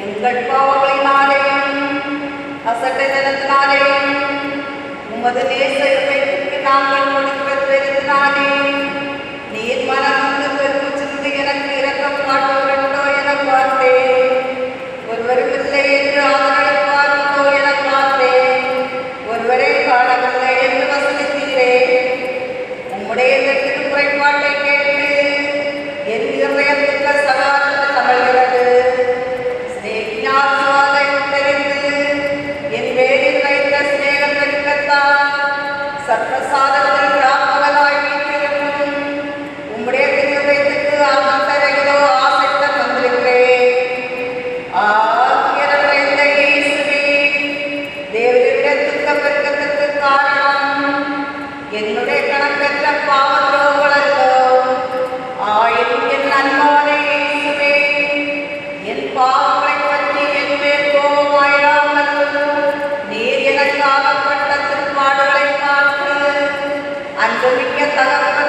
எங்கள் பாவங்களினாலேயும் அசட்டைதனத்தினாலேயும் உமது நேச இருமைக்கு நாங்கள் கொடுப்பதினாலே நீர் மனம் வந்து பெருமிச்சிருந்து எனக்கு இரக்கம் காட்டுவதோ என பார்த்தேன். ஒருவரும் இல்லை என்று ஆதரவார்களோ என பார்த்தேன். ஒருவரே காணவில்லை என்று வசனித்தீரே. உம்முடைய திருக்குறைப்பாட்டை கேட்டு என் இதயத்துக்கு சகாரத்தில் கமழ்கிறது. ஸ்நேகியாசுவாதை தெரிந்து என் வேலில் வைத்த ஸ்நேகம் பெருக்கத்தான் சத்பிரசாதத்தில் ராப்பகலாய் வீட்டிருக்கும் உம்முடைய திருவயத்துக்கு ஆமந்தரைகளோ ஆசைத்த வந்திருக்கிறேன். ஆகியவரைந்த இயேசுவே, தேவனுடைய துக்க பெருக்கத்துக்கு காரணம் என்னுடைய கணக்கற்ற பாவங்களோ ஆயினும் என் அன்பான இயேசுவே, என் பாவங்களை பற்றி என் மேல் கோபமாயிராமல் நீர் எனக்காகப்பட்ட திருப்பாடுகளை பார்த்து அன்புமிக்க தகவல்